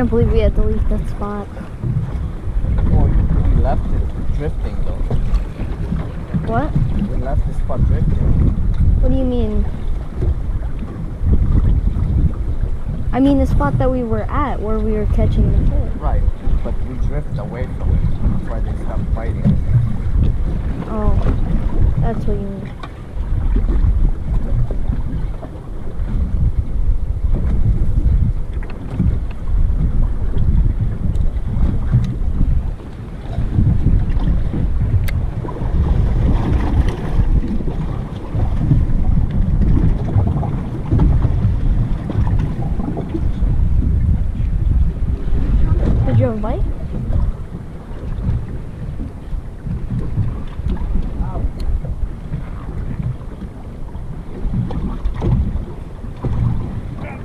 can't believe we had to leave that spot. Oh, we left it drifting though. What? We left the spot drifting. What do you mean? I mean the spot that we were at where we were catching the fish. Right, but we drift away from it. That's why they stopped fighting. Oh, that's what you mean. Did you have a bite?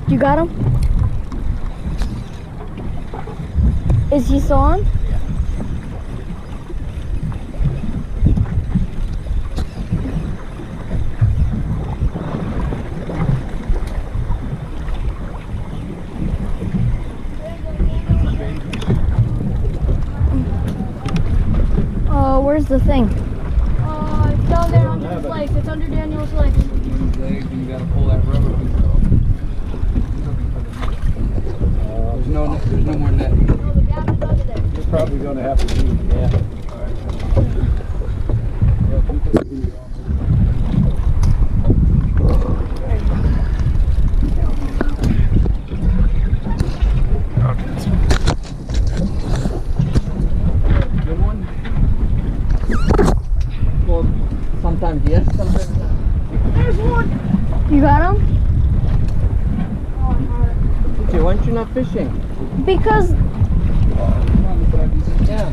You got him? Is he still on? Where's the thing? It's down there under his legs. It's under Daniel's legs. You gotta pull that rubber piece off. There's no more netting. No, the gap is under there. You're probably going to have to do Good one? Well, sometimes yes, sometimes not. There's one. You got him? Okay, why aren't you not fishing? Because Yeah.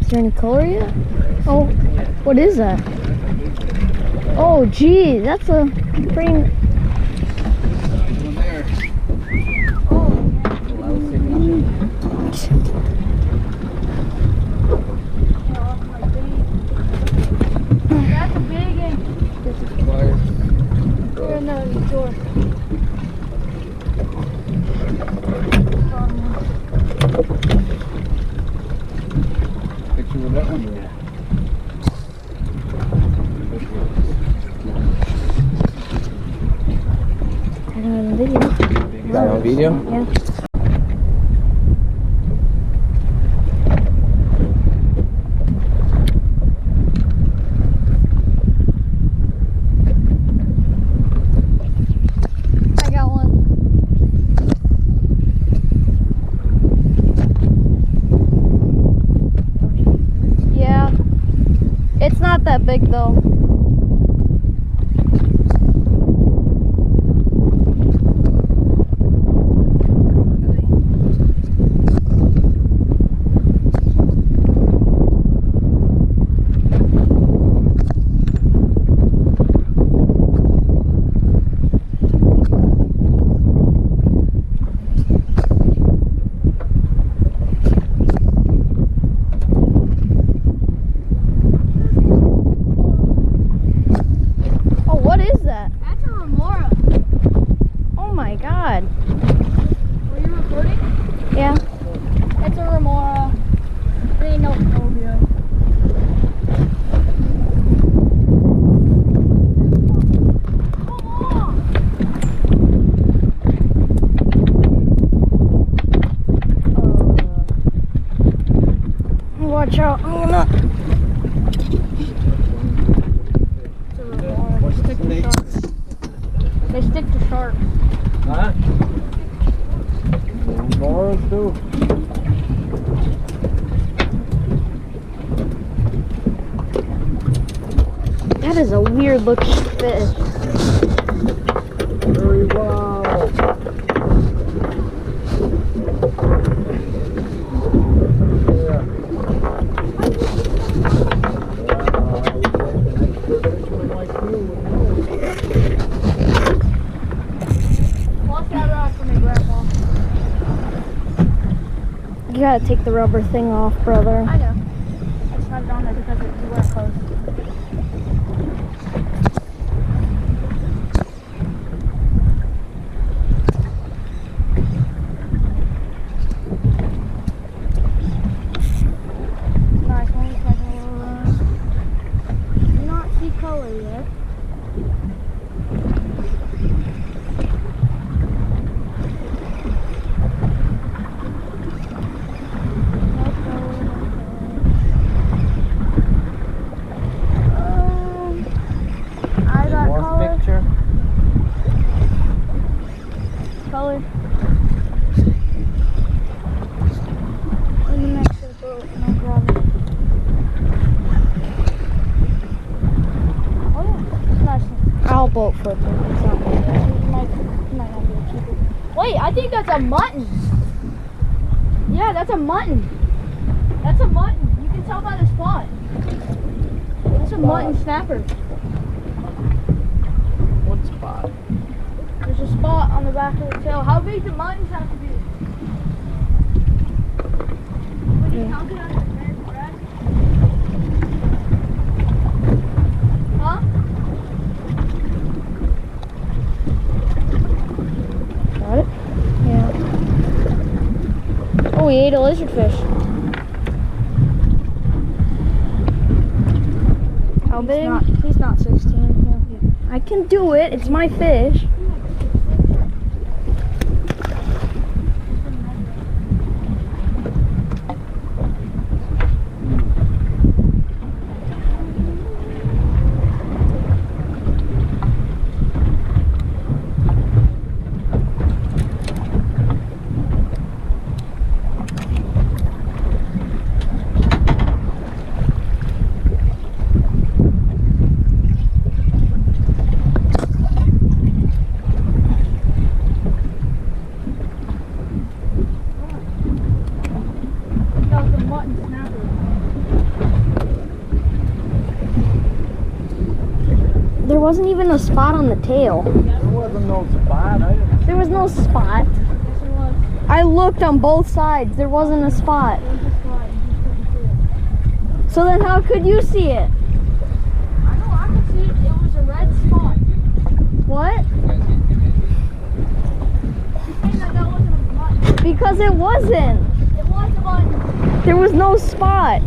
Is there any color yet? Oh, what is that? Oh, gee, that's a pretty. One there. Well, I was thinking That's a big one. this is wire. They're in the door. picture with that one. Yeah. I got it on video. Is that on video? Yeah. I got one. Yeah. It's not that big though. That's a remora. Oh my god. Were you recording? Yeah. It's a remora. It ain't no phobia. Watch out. I'm gonna. It's a remora. They stick to sharks. They stick to sharks. Huh? Morals do. That is a weird looking fish. Very well. Yeah. You gotta take the rubber thing off, brother. I know. I just had it on there because you weren't close. Nice one. Do not see color yet. Picture. Color. In the next to the boat, no problem. Oh yeah, it's nice. I'll boat flip it. It's not bad. You might not be able to keep it. Wait, I think that's a mutton. Yeah, that's a mutton. That's a mutton. You can tell by the spot. That's a mutton snapper. What spot? There's a spot on the back of the tail. How big do muttons have to be? When you count it on the red breast? Huh? Got it? Yeah. Oh, we ate a lizardfish. How big? He's not 16. I can do it. It's my fish. That was a mutton snapper. There wasn't even a spot on the tail. There wasn't no spot. I didn't. There was no spot. Yes, it was. I looked on both sides. There wasn't a spot. There was a spot. You just couldn't see it. So then how could you see it? I know, I could see it. It was a red spot. What? You're saying that wasn't a mutton. Because it wasn't. It was a mutton. There was no spot.